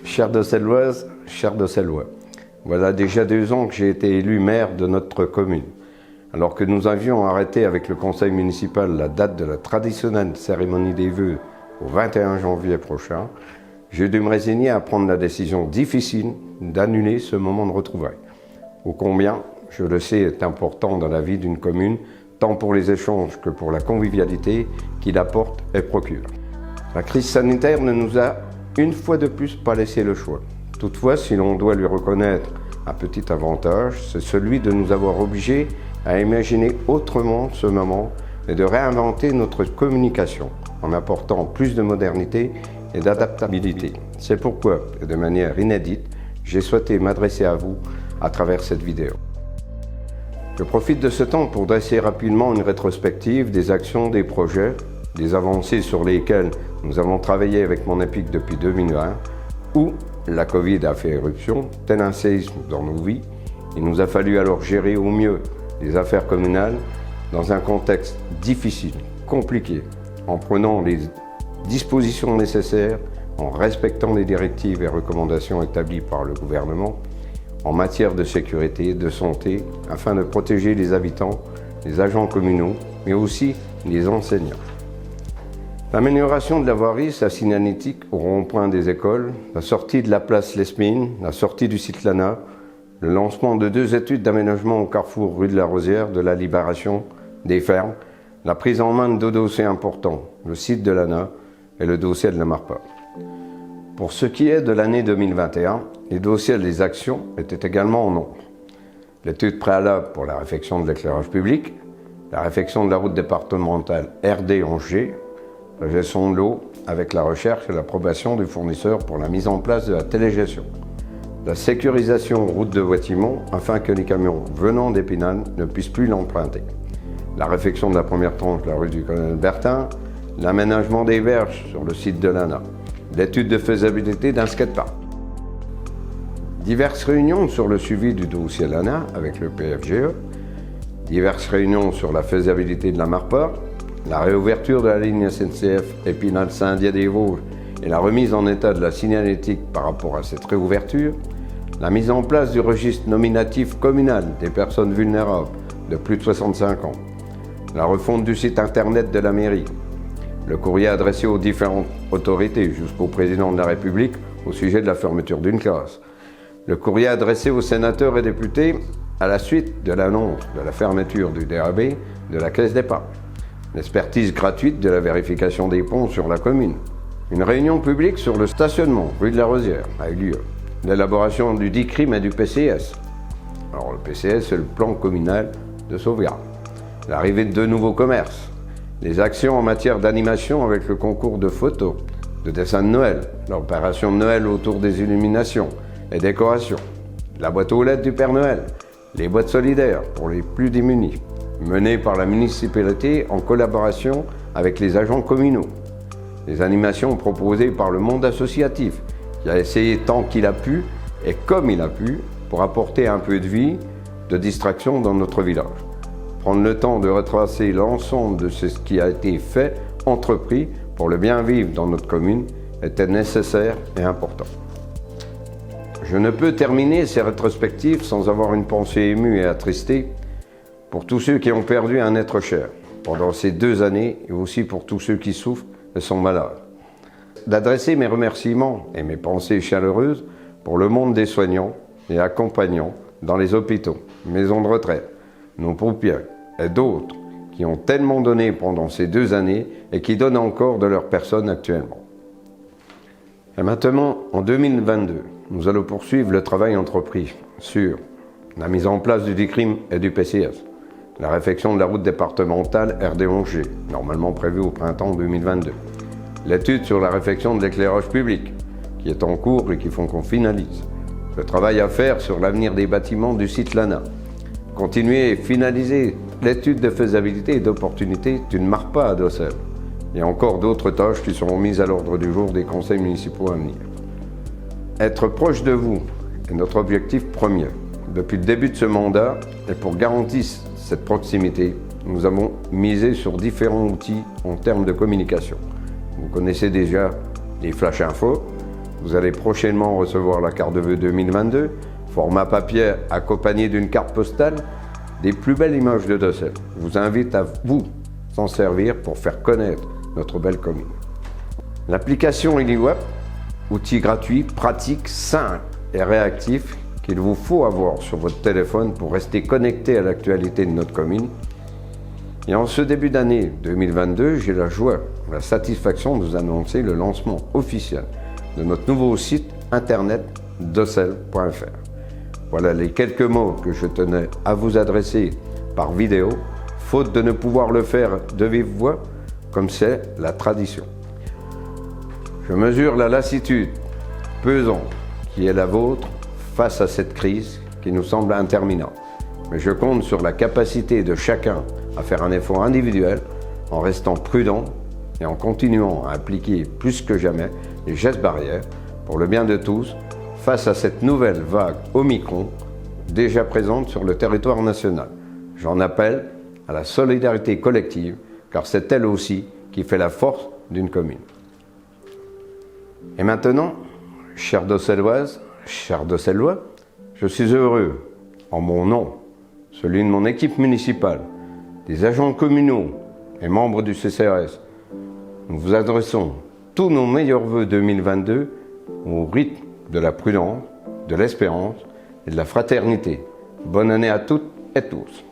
Chers Docéloises, chers Docélois, voilà déjà 2 ans que j'ai été élu maire de notre commune. Alors que nous avions arrêté avec le conseil municipal la date de la traditionnelle cérémonie des vœux au 21 janvier prochain, j'ai dû me résigner à prendre la décision difficile d'annuler ce moment de retrouvailles. Ô combien, je le sais, est important dans la vie d'une commune, tant pour les échanges que pour la convivialité qu'il apporte et procure. La crise sanitaire ne nous a une fois de plus pas laissé le choix. Toutefois, si l'on doit lui reconnaître un petit avantage, c'est celui de nous avoir obligés à imaginer autrement ce moment et de réinventer notre communication en apportant plus de modernité et d'adaptabilité. C'est pourquoi, et de manière inédite, j'ai souhaité m'adresser à vous à travers cette vidéo. Je profite de ce temps pour dresser rapidement une rétrospective des actions, des projets, des avancées sur lesquelles nous avons travaillé avec mon EPIC depuis 2020, où la Covid a fait éruption, tel un séisme dans nos vies. Il nous a fallu alors gérer au mieux les affaires communales dans un contexte difficile, compliqué, en prenant les dispositions nécessaires, en respectant les directives et recommandations établies par le gouvernement en matière de sécurité, de santé, afin de protéger les habitants, les agents communaux, mais aussi les enseignants. L'amélioration de la voirie, sa signalétique au rond-point des écoles, la sortie de la place Lesmine, la sortie du site Lana, le lancement de 2 études d'aménagement au carrefour rue de la Rosière, de la Libération, des Fermes, la prise en main de 2 dossiers importants, le site de Lana et le dossier de la Marpa. Pour ce qui est de l'année 2021, les dossiers des actions étaient également en nombre. L'étude préalable pour la réfection de l'éclairage public, la réfection de la route départementale RD-Angers, la gestion de l'eau avec la recherche et l'approbation du fournisseur pour la mise en place de la télégestion. La sécurisation route de Watimont afin que les camions venant d'Épinal ne puissent plus l'emprunter. La réfection de la première tranche de la rue du Colonel Bertin, l'aménagement des verges sur le site de l'ANA, l'étude de faisabilité d'un skatepark. Diverses réunions sur le suivi du dossier LANA avec le PFGE, diverses réunions sur la faisabilité de la Marpa, la réouverture de la ligne SNCF Épinal-Saint-Dié-des-Vosges et la remise en état de la signalétique par rapport à cette réouverture, la mise en place du registre nominatif communal des personnes vulnérables de plus de 65 ans, la refonte du site internet de la mairie, le courrier adressé aux différentes autorités jusqu'au président de la République au sujet de la fermeture d'une classe, le courrier adressé aux sénateurs et députés à la suite de l'annonce de la fermeture du DAB de la Caisse d'épargne, l'expertise gratuite de la vérification des ponts sur la commune, une réunion publique sur le stationnement rue de la Rosière a eu lieu, l'élaboration du DICRIM et du PCS. Alors le PCS, c'est le plan communal de sauvegarde, l'arrivée de 2 nouveaux commerces, les actions en matière d'animation avec le concours de photos, de dessins de Noël, l'opération de Noël autour des illuminations et décorations, la boîte aux lettres du Père Noël, les boîtes solidaires pour les plus démunis, menées par la municipalité en collaboration avec les agents communaux, les animations proposées par le monde associatif, qui a essayé tant qu'il a pu et comme il a pu pour apporter un peu de vie, de distraction dans notre village. Prendre le temps de retracer l'ensemble de ce qui a été fait, entrepris pour le bien vivre dans notre commune était nécessaire et important. Je ne peux terminer ces rétrospectives sans avoir une pensée émue et attristée pour tous ceux qui ont perdu un être cher pendant ces 2 années et aussi pour tous ceux qui souffrent et sont malades. D'adresser mes remerciements et mes pensées chaleureuses pour le monde des soignants et accompagnants dans les hôpitaux, maisons de retraite, nos pompiers et d'autres qui ont tellement donné pendant ces 2 années et qui donnent encore de leur personne actuellement. Et maintenant, en 2022, nous allons poursuivre le travail entrepris sur la mise en place du DICRIM et du PCS, la réfection de la route départementale RD-Angers, normalement prévue au printemps 2022, l'étude sur la réfection de l'éclairage public, qui est en cours et qu'il faut qu'on finalise, le travail à faire sur l'avenir des bâtiments du site Lana, continuer et finaliser l'étude de faisabilité et d'opportunité d'une Marpa à Docelles, et encore d'autres tâches qui seront mises à l'ordre du jour des conseils municipaux à venir. Être proche de vous est notre objectif premier depuis le début de ce mandat et pour garantir cette proximité, nous avons misé sur différents outils en termes de communication. Vous connaissez déjà les flash infos. Vous allez prochainement recevoir la carte de vœux 2022, format papier accompagné d'une carte postale, des plus belles images de Docelles. Je vous invite à vous s'en servir pour faire connaître notre belle commune. L'application IliWeb, outil gratuit, pratique, simple et réactif qu'il vous faut avoir sur votre téléphone pour rester connecté à l'actualité de notre commune. Et en ce début d'année 2022, j'ai la joie, la satisfaction de vous annoncer le lancement officiel de notre nouveau site internet docelles.fr. Voilà les quelques mots que je tenais à vous adresser par vidéo, faute de ne pouvoir le faire de vive voix, comme c'est la tradition. Je mesure la lassitude pesante qui est la vôtre face à cette crise qui nous semble interminable. Mais je compte sur la capacité de chacun à faire un effort individuel en restant prudent et en continuant à appliquer plus que jamais les gestes barrières pour le bien de tous face à cette nouvelle vague Omicron déjà présente sur le territoire national. J'en appelle à la solidarité collective car c'est elle aussi qui fait la force d'une commune. Et maintenant, chères Docelloises, chers Docellois, je suis heureux, en mon nom, celui de mon équipe municipale, des agents communaux et membres du CCAS, nous vous adressons tous nos meilleurs vœux 2022 au rythme de la prudence, de l'espérance et de la fraternité. Bonne année à toutes et tous.